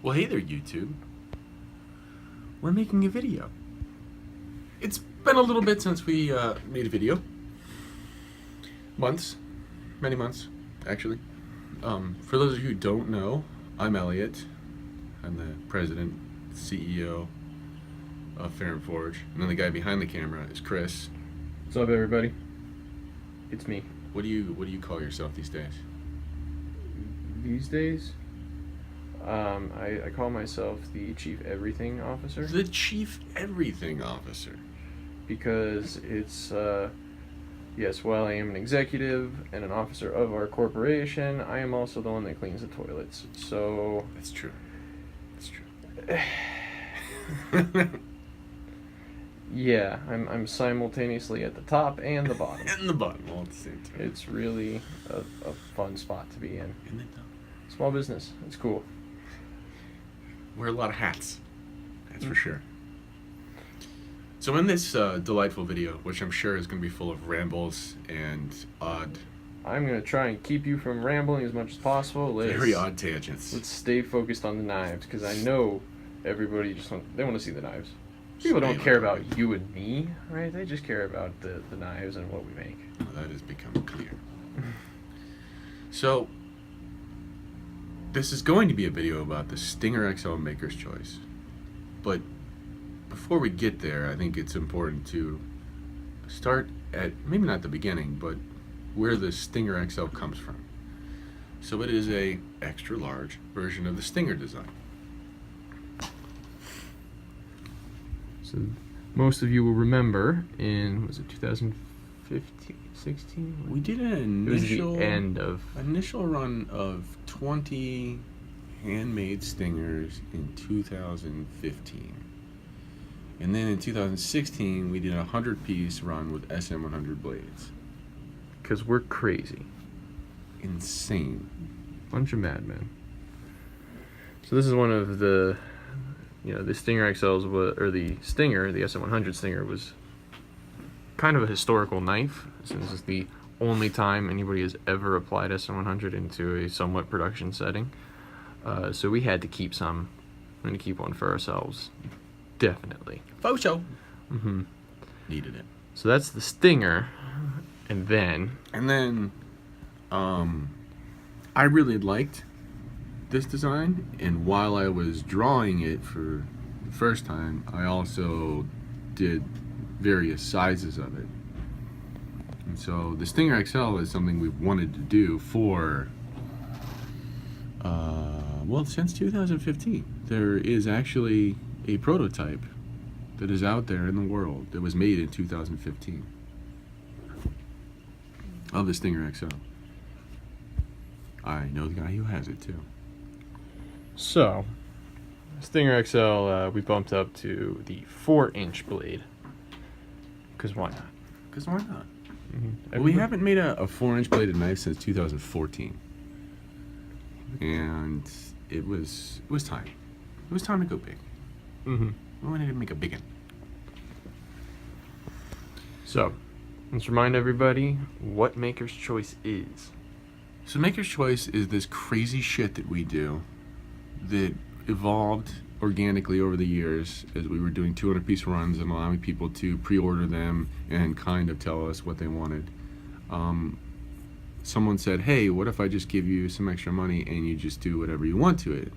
Well, hey there, YouTube. We're making a video. It's been a little bit since we made a video. Months. Many months, actually. For those of you who don't know, I'm Elliot. I'm the president, CEO of Ferrum Forge. And then the guy behind the camera is Chris. What's up, everybody? It's me. What do you call yourself these days? These days, I call myself the Chief Everything Officer. The Chief Everything Officer. Because it's, yes, while I am an executive and an officer of our corporation, I am also the one that cleans the toilets. So... That's true. That's true. Yeah, I'm simultaneously at the top and the bottom. And the bottom all at the same time. It's really a fun spot to be in. Isn't it though? Small business. It's cool. Wear a lot of hats. That's for sure. So in this delightful video, which I'm sure is going to be full of rambles and odd... I'm going to try and keep you from rambling as much as possible. Very odd tangents. Let's stay focused on the knives, because I know everybody they want to see the knives. People don't care about you and me, right? They just care about the knives and what we make. Well, that has become clear. So, this is going to be a video about the Stinger XL Makers Choice. But before we get there, I think it's important to start at, maybe not the beginning, but where the Stinger XL comes from. So it is a extra large version of the Stinger design. So most of you will remember in, was it 2015, 16? We did an initial, the end of initial run of 20 handmade Stingers in 2015. And then in 2016, we did a 100-piece run with SM100 blades. Because we're crazy. Insane. Bunch of madmen. So this is one of the, the Stinger XLs, or the Stinger, the SM100 Stinger, was kind of a historical knife, since it's the only time anybody has ever applied SM100 into a somewhat production setting. So we had to keep some. We're going to keep one for ourselves. Definitely. Photo. Mm-hmm. Needed it. So that's the Stinger, and then I really liked this design, and while I was drawing it for the first time, I also did various sizes of it. And so the Stinger XL is something we've wanted to do for well, since 2015. There is actually a prototype that is out there in the world that was made in 2015 of the Stinger XL. I know the guy who has it too. So, Stinger XL, we bumped up to the 4-inch blade. Because why not? Because why not? Mm-hmm. Well, we haven't made a 4-inch bladed knife since 2014. And it was time. It was time to go big. Mm-hmm. We wanted to make a big one. So, let's remind everybody what Maker's Choice is. So Maker's Choice is this crazy shit that we do that evolved organically over the years as we were doing 200-piece runs and allowing people to pre-order them and kind of tell us what they wanted. Someone said, hey, what if I just give you some extra money and you just do whatever you want to it?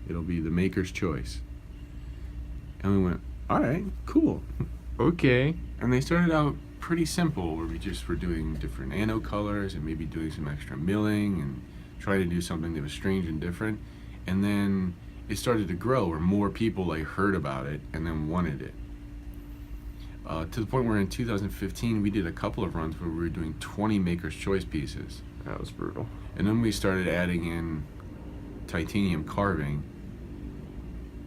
It'll be the Maker's Choice. And we went, all right, cool. Okay. And they started out pretty simple, where we just were doing different anode colors and maybe doing some extra milling and try to do something that was strange and different. And then it started to grow, where more people heard about it and then wanted it. To the point where in 2015 we did a couple of runs where we were doing 20 Maker's Choice pieces. That was brutal. And then we started adding in titanium carving.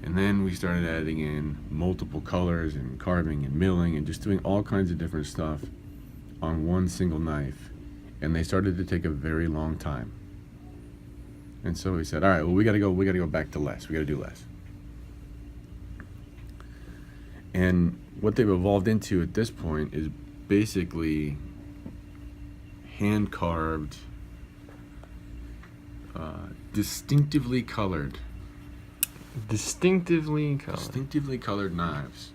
And then we started adding in multiple colors and carving and milling and just doing all kinds of different stuff on one single knife. And they started to take a very long time. And so we said, all right, well, we gotta go back to less. We gotta do less. And what they've evolved into at this point is basically hand carved, distinctively colored Distinctively colored. Distinctively colored knives.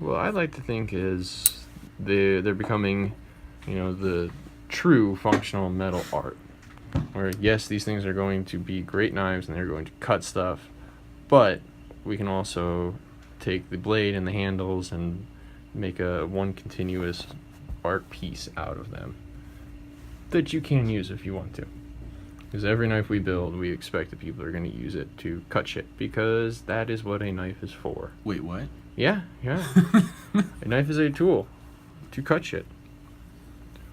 Well, I like to think is they're becoming, the true functional metal art. Where yes, these things are going to be great knives and they're going to cut stuff, but we can also take the blade and the handles and make one continuous art piece out of them that you can use if you want to. Because every knife we build, we expect that people are going to use it to cut shit, because that is what a knife is for. Wait, what? Yeah. A knife is a tool to cut shit.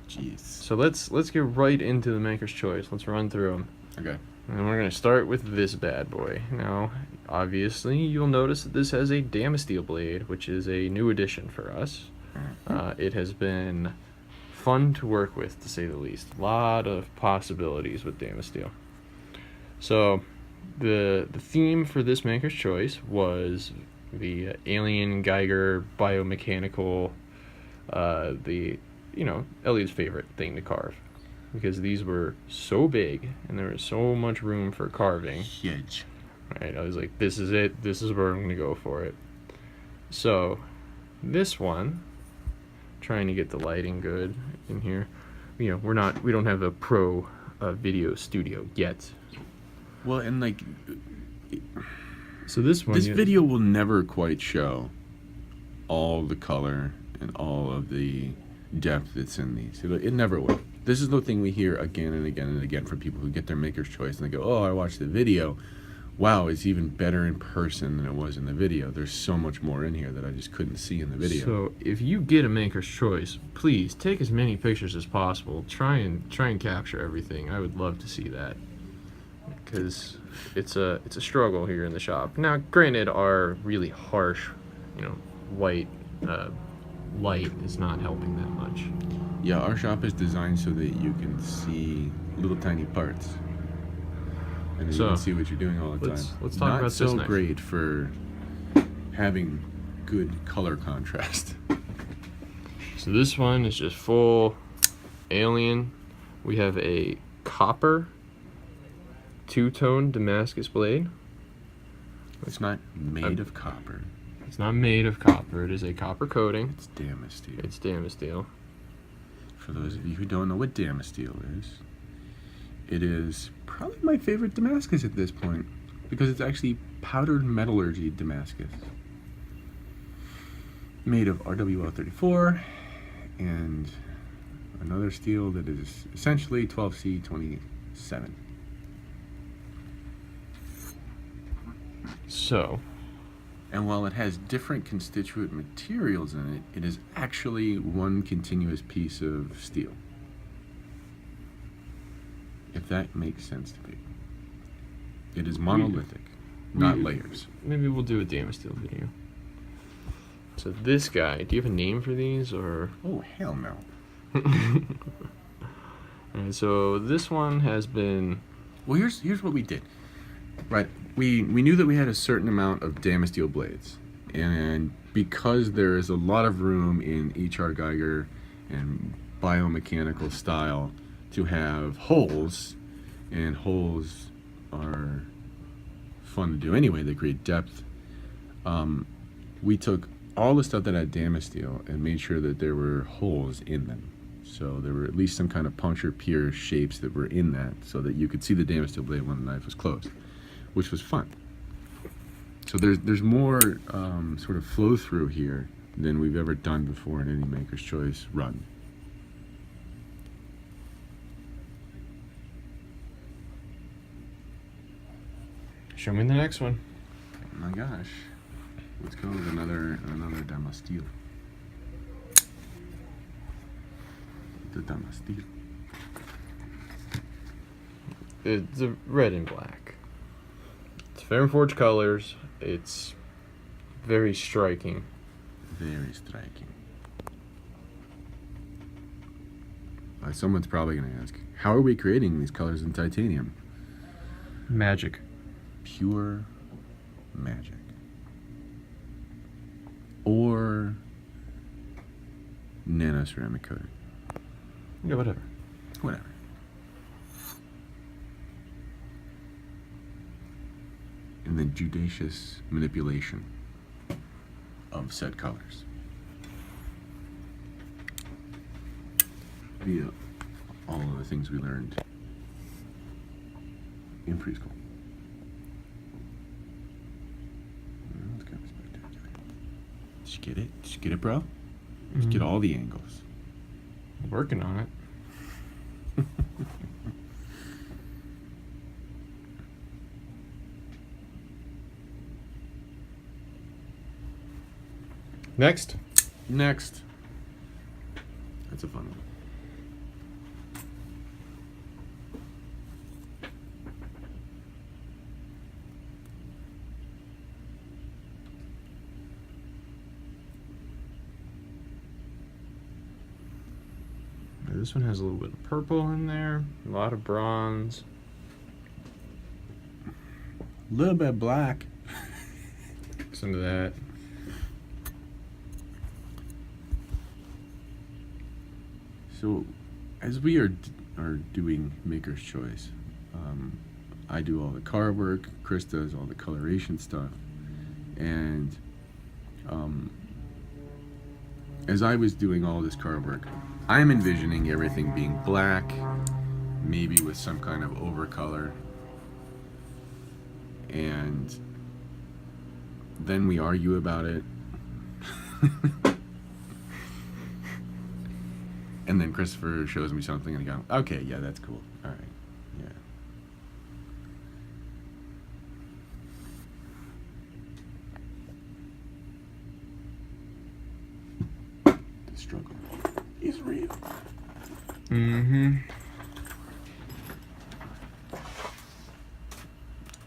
Jeez. So let's get right into the Maker's Choice. Let's run through them. Okay. And we're going to start with this bad boy. Now, obviously, you'll notice that this has a Damasteel blade, which is a new addition for us. It has been fun to work with, to say the least. A lot of possibilities with Damasteel. So, the theme for this Maker's Choice was the alien Geiger biomechanical, Elliot's favorite thing to carve. Because these were so big, and there was so much room for carving. Huge. Right, I was like, this is it. This is where I'm going to go for it. So, this one, trying to get the lighting good in here. We don't have a pro video studio yet. Well, and like, so this one, this video will never quite show all the color and all of the depth that's in these. It never will. This is the thing we hear again and again and again from people who get their Maker's Choice and they go, oh, I watched the video. Wow, it's even better in person than it was in the video. There's so much more in here that I just couldn't see in the video. So if you get a Maker's Choice, please take as many pictures as possible. Try and capture everything. I would love to see that, because it's a struggle here in the shop. Now, granted, our really harsh, white light is not helping that much. Yeah, our shop is designed so that you can see little tiny parts. And you can see what you're doing all the time. Let's talk about this knife. Not so great for having good color contrast. So this one is just full alien. We have a copper two-tone Damascus blade. It's not made of copper. It's not made of copper. It is a copper coating. It's Damasteel. It's Damasteel. For those of you who don't know what Damasteel is, it is probably my favorite Damascus at this point, because it's actually powdered metallurgy Damascus. Made of RWL34 and another steel that is essentially 12C27. So, and while it has different constituent materials in it, it is actually one continuous piece of steel. If that makes sense to people. It is monolithic, not layers. Maybe we'll do a Damasteel video. So this guy, do you have a name for these, or? Oh, hell no. Alright, so this one has been... Well, here's what we did. Right, we knew that we had a certain amount of Damasteel blades, and because there is a lot of room in H.R. Geiger and biomechanical style to have holes, and holes are fun to do anyway, they create depth. We took all the stuff that had Damasteel and made sure that there were holes in them. So there were at least some kind of puncture pier shapes that were in that, so that you could see the Damasteel blade when the knife was closed, which was fun. So there's more sort of flow through here than we've ever done before in any Maker's Choice run. Show me the next one. Oh my gosh. Let's go with another Damasteel. The Damasteel. It's a red and black. It's Ferrum Forge colors. It's very striking. Very striking. Someone's probably going to ask, how are we creating these colors in titanium? Magic. Pure magic. Or nano-ceramic coating. Yeah, whatever. and then judicious manipulation of said colors via all of the things we learned in preschool. That's kind of spectacular. Did you get it? Did you get it, bro? Did you get all the angles? Working on it. Next. Next. That's a fun one. This one has a little bit of purple in there, a lot of bronze. A little bit black. Some of that. So, as we are doing Maker's Choice, I do all the card work, Chris does all the coloration stuff, and as I was doing all this card work, I'm envisioning everything being black, maybe with some kind of overcolor, and then we argue about it. And then Christopher shows me something and I go, okay, yeah, that's cool. All right, yeah. The struggle is real. Mm-hmm.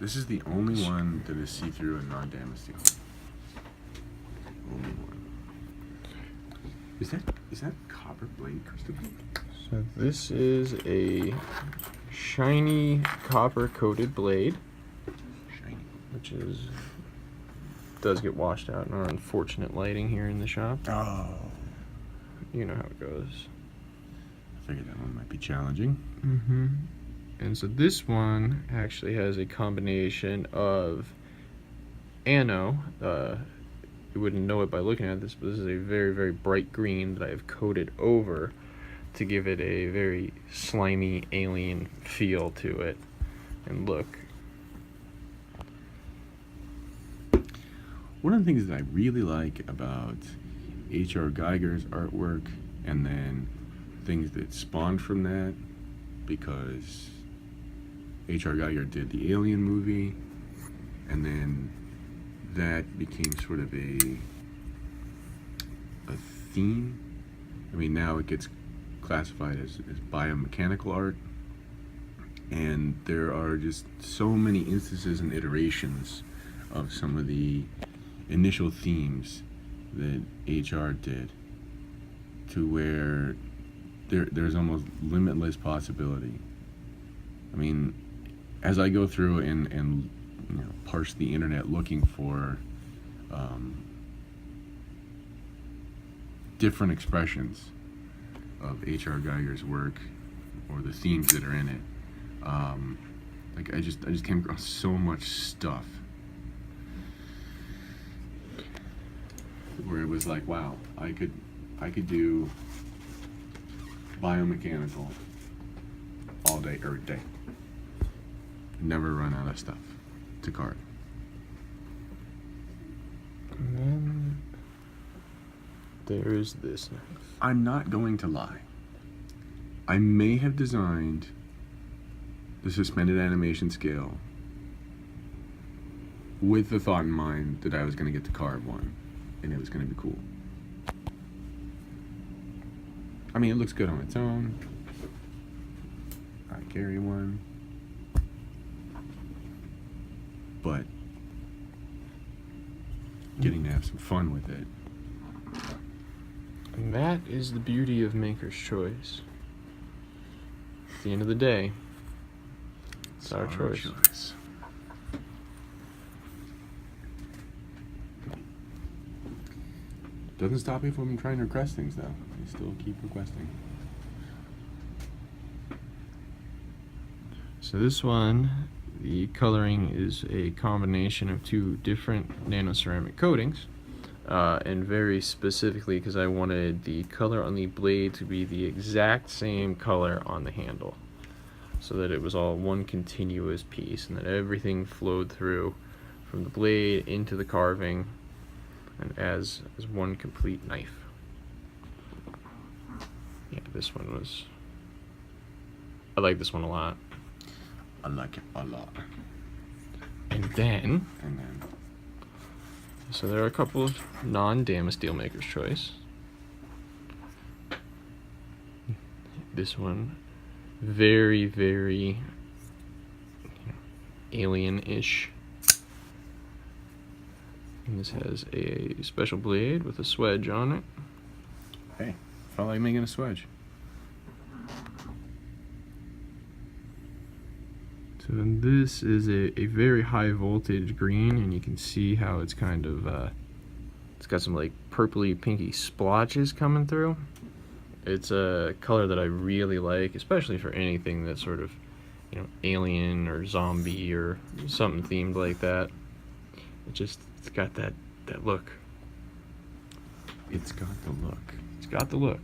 This is the only one that is see-through and non-Damascene. Only one. Is that copper blade, Christopher? So this is a shiny copper coated blade, Shiny. which does get washed out in our unfortunate lighting here in the shop. Oh. You know how it goes. I figured that one might be challenging. Mm-hmm. And so this one actually has a combination of you wouldn't know it by looking at this, but this is a very, very bright green that I have coated over to give it a very slimy, alien feel to it and look. One of the things that I really like about H.R. Geiger's artwork, and then things that spawned from that, because H.R. Geiger did the Alien movie, and then that became sort of a theme. I mean, now it gets classified as biomechanical art, and there are just so many instances and iterations of some of the initial themes that HR did, to where there's almost limitless possibility. I mean, as I go through and parse the internet looking for different expressions of H.R. Geiger's work or the themes that are in it, like I just came across so much stuff where it was like, wow, I could do biomechanical all day, every day. Never run out of stuff to carve. And then there's this knife. I'm not going to lie. I may have designed the suspended animation scale with the thought in mind that I was going to get to carve one, and it was going to be cool. I mean, it looks good on its own. I carry one. But getting to have some fun with it. And that is the beauty of Maker's Choice. At the end of the day, it's our choice. Doesn't stop me from trying to request things, though. I still keep requesting. So this one The coloring is a combination of two different nano-ceramic coatings, and very specifically because I wanted the color on the blade to be the exact same color on the handle, so that it was all one continuous piece and that everything flowed through from the blade into the carving and as one complete knife. Yeah, this one was, I like this one a lot. I like it a lot. And then, And then so there are a couple of non-Damasteel Maker's Choice. This one, very, very alien-ish. And this has a special blade with a swedge on it. hey, felt like making a swedge. So then this is a very high voltage green, and you can see how it's kind of, it's got some like purpley pinky splotches coming through. It's a color that I really like, especially for anything that's sort of, you know, alien or zombie or something themed like that. It's got that look. It's got the look. It's got the look.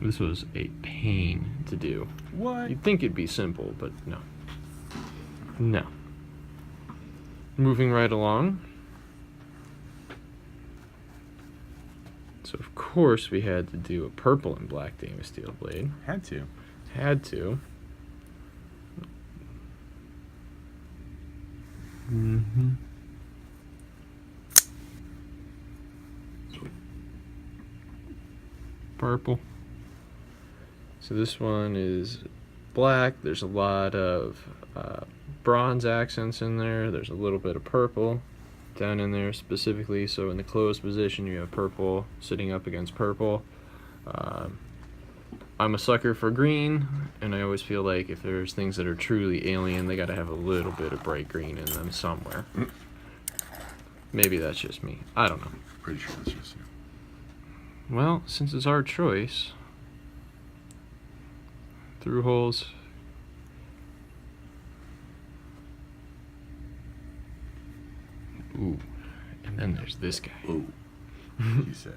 This was a pain to do. What? You'd think it'd be simple, but no. No. Moving right along. So of course we had to do a purple and black Damasteel blade. Had to. Had to. Mm-hmm. Purple. So this one is black. There's a lot of bronze accents in there. There's a little bit of purple down in there specifically. So in the closed position, you have purple sitting up against purple. I'm a sucker for green, and I always feel like if there's things that are truly alien, they got to have a little bit of bright green in them somewhere. Maybe that's just me. I don't know. Pretty sure that's just you. Well, since it's our choice, through holes. Ooh, and then there's this guy. Ooh, he says.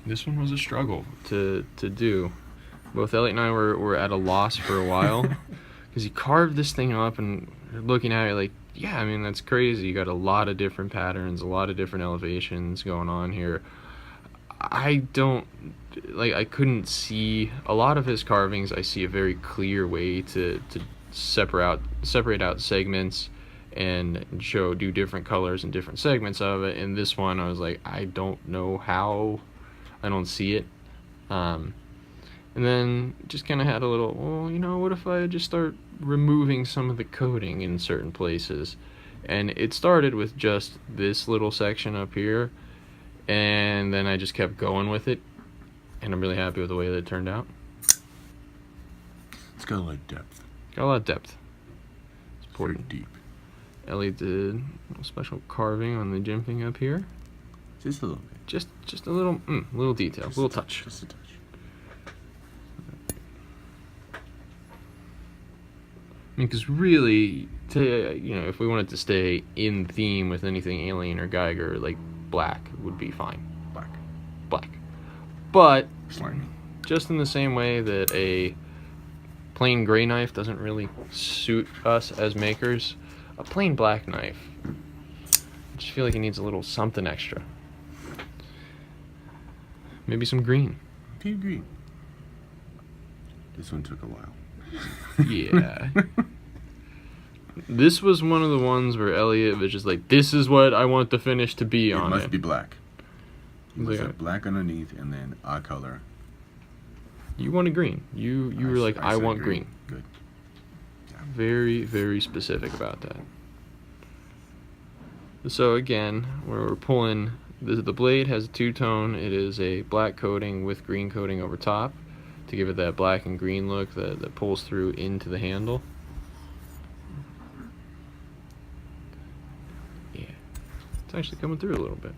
This one was a struggle to do. Both Elliot and I were at a loss for a while because he carved this thing up, and looking at it like, yeah, I mean, that's crazy. You got a lot of different patterns, a lot of different elevations going on here. I couldn't see a lot of his carvings. I see a very clear way to separate out segments and do different colors and different segments of it. In this one, I was like, I don't know how. I don't see it. And then just kind of had a little, well, you know, what if I just start removing some of the coating in certain places? And it started with just this little section up here, and then I just kept going with it, and I'm really happy with the way that it turned out. It's got a lot of depth. Got a lot of depth. It's Very important. deep. Elliot did a special carving on the jimping up here. Just a little bit. Just a little detail, Just little touch. Just a touch. Because really, if we wanted to stay in theme with anything alien or Geiger, like black would be fine. Black. But Slimy. just in the same way that a plain gray knife doesn't really suit us as makers, a plain black knife, I just feel like it needs a little something extra. Maybe some green. Do you agree? This one took a while. Yeah. This was one of the ones where Elliot was just like, this is what I want the finish to be on it. Must be black. You must Yeah. have black underneath and then a color. You wanted green. You were like, I said want green. Good. Very, very specific about that. So again, we're pulling, the blade has a two-tone. It is a black coating with green coating over top to give it that black and green look that pulls through into the handle. It's actually coming through a little bit.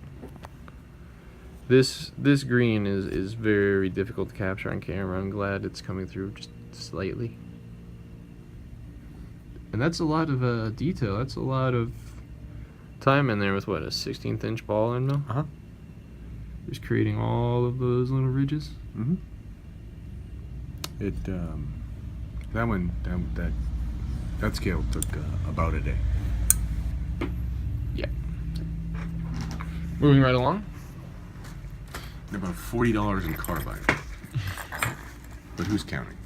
This green is very difficult to capture on camera. I'm glad it's coming through just slightly. And that's a lot of detail. That's a lot of time in there with what, a 16th inch ball end mill? Uh-huh. Just creating all of those little ridges. Mm-hmm. It that scale took about a day. Yeah. Moving right along. About $40 in carbide. But who's counting?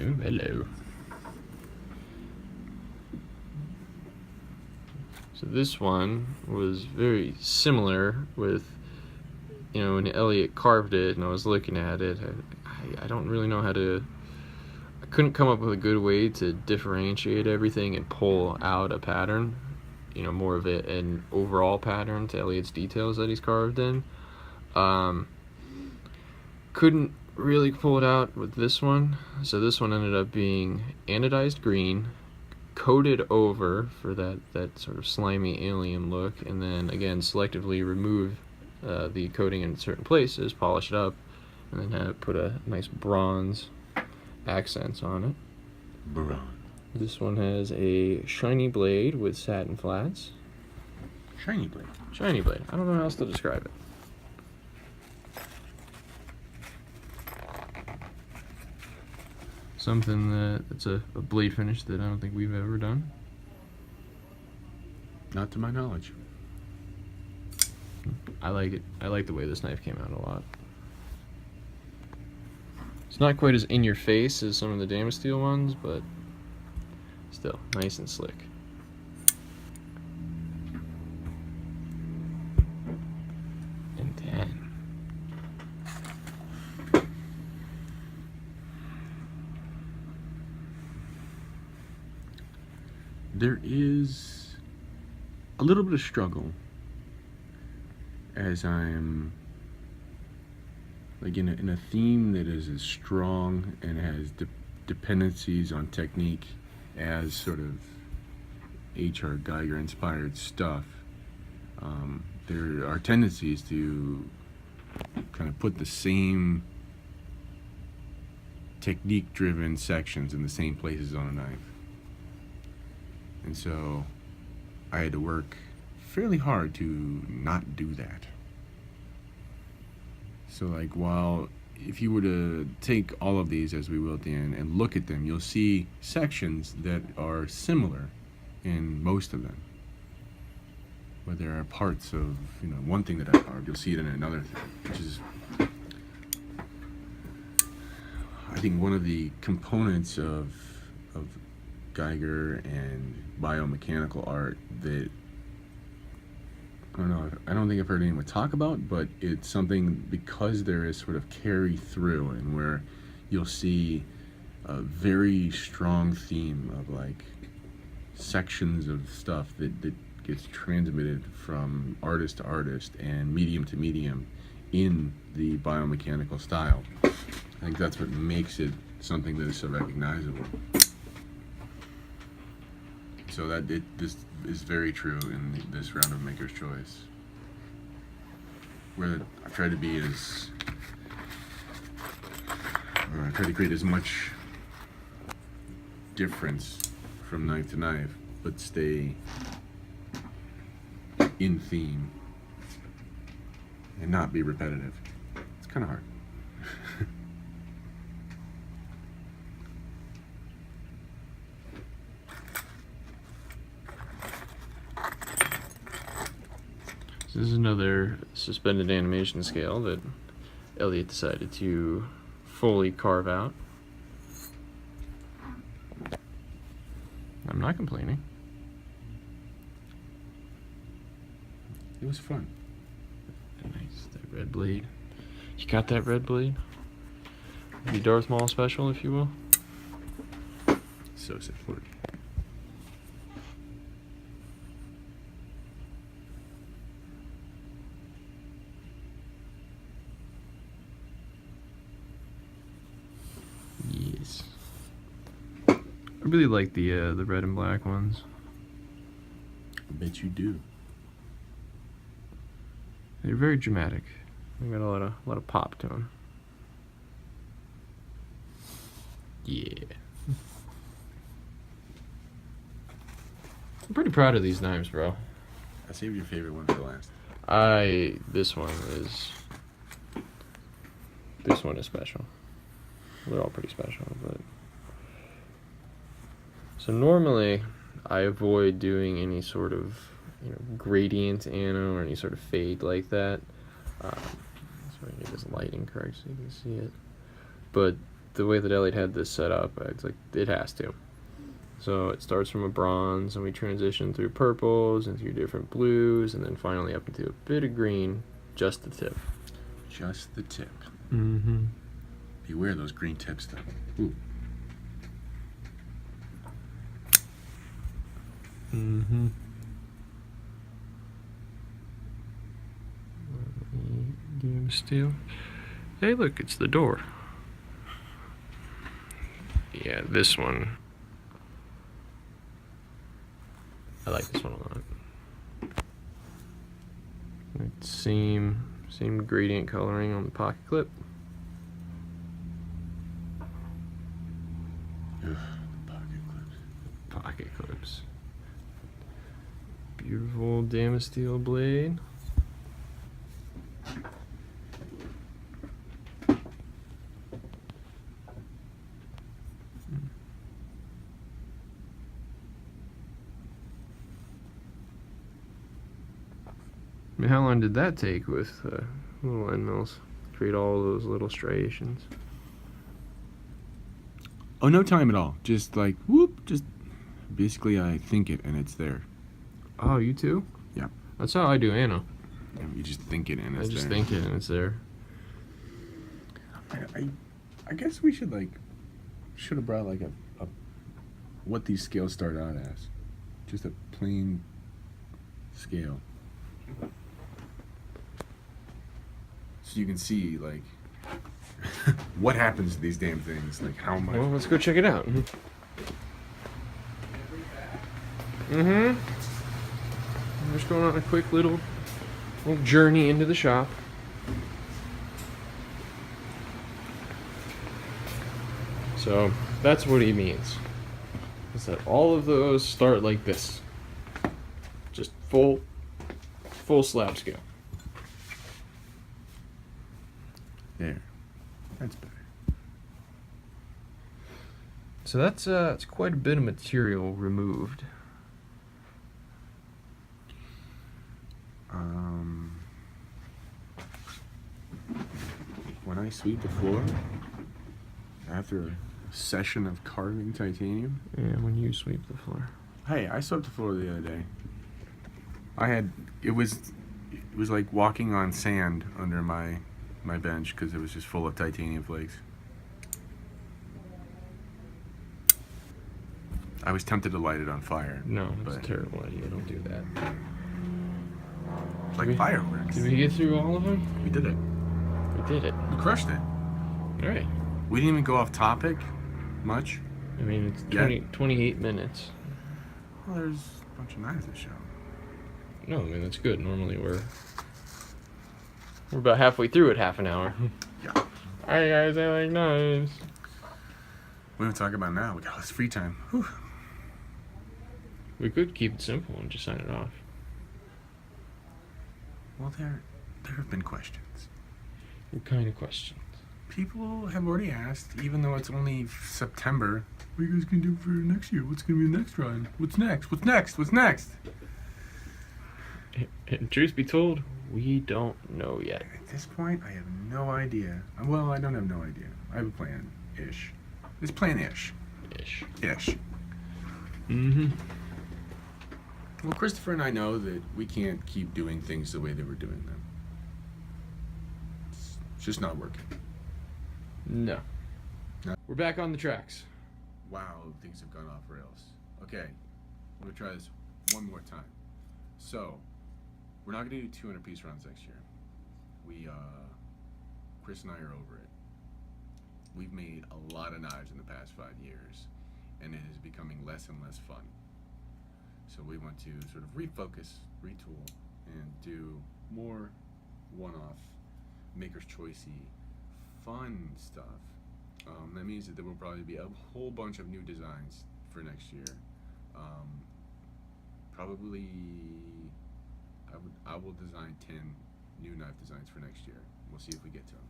Oh, hello. So this one was very similar with, you know, when Elliot carved it and I was looking at it, I don't really know how to, I couldn't come up with a good way to differentiate everything and pull out a pattern, you know, more of an overall pattern to Elliot's details that he's carved in. Couldn't really pull it out with this one, so this one ended up being anodized green, coated over for that sort of slimy alien look, and then again selectively remove the coating in certain places, polish it up, and then put a nice bronze accents on it. Bronze. This one has a shiny blade with satin flats. Shiny blade. Shiny blade. I don't know how else to describe it. Something that's a blade finish that I don't think we've ever done. Not to my knowledge. I like it. I like the way this knife came out a lot. It's not quite as in your face as some of the Damascene steel ones, but still nice and slick. And then there is a little bit of struggle as I'm like in a theme that is as strong and has dependencies on technique as sort of H.R. Geiger inspired stuff. There are tendencies to kind of put the same technique driven sections in the same places on a knife. And so I had to work fairly hard to not do that. So like, while if you were to take all of these as we will at the end and look at them, you'll see sections that are similar in most of them. Where there are parts of, you know, one thing that I carved, you'll see it in another thing, which is, I think, one of the components of Geiger and biomechanical art that I don't think I've heard anyone talk about, but it's something because there is sort of carry through, and where you'll see a very strong theme of like sections of stuff that gets transmitted from artist to artist and medium to medium in the biomechanical style. I think that's what makes it something that is so recognizable. So this is very true in this round of Maker's Choice, where I try to be I try to create as much difference from knife to knife, but stay in theme and not be repetitive. It's kind of hard. this is another suspended animation scale that Elliot decided to fully carve out. I'm not complaining. It was fun. Nice, that red blade. You got that red blade? The Darth Maul special, if you will. So supportive. Yes. really like the red and black ones. I bet you do. They're very dramatic. They got a lot of pop to them. Yeah. I'm pretty proud of these knives, bro. I saved your favorite one for last. This one is special. They're all pretty special, but so normally I avoid doing any sort of gradient ano or any sort of fade like that. So I get this lighting correct so you can see it. But the way that Elliot had this set up, it's like it has to. So it starts from a bronze, and we transition through purples and through different blues, and then finally up into a bit of green, just the tip. Just the tip. Mm-hmm. Beware those green tips, though. Ooh. Mm-hmm. Steel. Hey, look, it's the door. Yeah, this one. I like this one a lot. Same gradient coloring on the pocket clip. Ugh, pocket clips. Pocket clips. Beautiful Damasteel blade. I mean, how long did that take with little end mills? Create all those little striations. Oh, no time at all. Just like, whoop, just basically I think it and it's there. Oh, you too? Yeah. That's how I do ano. You just think it and it's there. I just think it and it's there. I guess we should have brought like a what these scales start out as. Just a plain scale. So you can see like what happens to these damn things, like how much. Well, let's go check it out. I'm just going on a quick little journey into the shop. So that's what he means. Is that all of those start like this. Just full slab scale. There. That's better. So that's quite a bit of material removed. When I sweep the floor after a session of carving titanium. Yeah, when you sweep the floor. Hey, I swept the floor the other day. It was like walking on sand under my bench because it was just full of titanium flakes. I was tempted to light it on fire. No, that's a terrible idea. Don't do that. It's like fireworks. Did we get through all of them? We did it. We did it. We crushed it. All right. We didn't even go off topic much. I mean, it's 28 minutes. Well, there's a bunch of knives to show. No, I mean, that's good. Normally we're about halfway through at half an hour. Yeah. Alright, guys, I like knives. What are we talking about now? We got all this free time. Whew. We could keep it simple and just sign it off. Well, there have been questions. What kind of questions? People have already asked, even though it's only September, what are you guys going to do for next year? What's going to be the next ride? What's next? What's next? What's next? And truth be told, we don't know yet. At this point, I have no idea. Well, I don't have no idea. I have a plan-ish. It's plan-ish. Ish. Ish. Mm-hmm. Well, Christopher and I know that we can't keep doing things the way that we're doing them. It's just not working. No. No. We're back on the tracks. Wow, things have gone off rails. Okay, I'm going to try this one more time. So, we're not going to do 200-piece rounds next year. Chris and I are over it. We've made a lot of knives in the past 5 years, and it is becoming less and less fun. So we want to sort of refocus, retool, and do more one-off, Maker's Choicey, fun stuff. That means that there will probably be a whole bunch of new designs for next year. Probably, I will design 10 new knife designs for next year. We'll see if we get to them.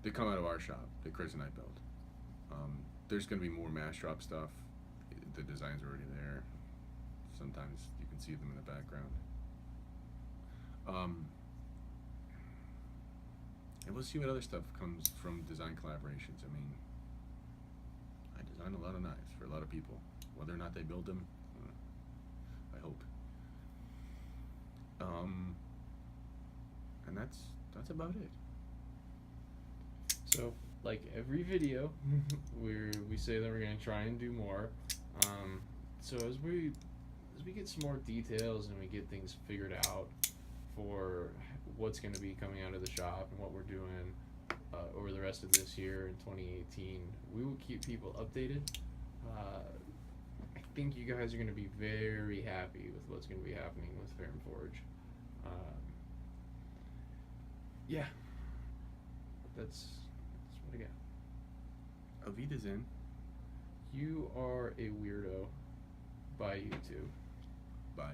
They come out of our shop that Chris and I built. There's going to be more mass drop stuff. The designs are already there. Sometimes you can see them in the background. And we'll see what other stuff comes from design collaborations. I mean, I design a lot of knives for a lot of people. Whether or not they build them, I hope. And that's about it. So, like every video, we say that we're gonna try and do more. So as we get some more details and we get things figured out for what's going to be coming out of the shop and what we're doing over the rest of this year in 2018, we will keep people updated. I think you guys are going to be very happy with what's going to be happening with Ferrum Forge. Yeah, that's what I got. Avita's in. You are a weirdo. Bye, YouTube. Bye.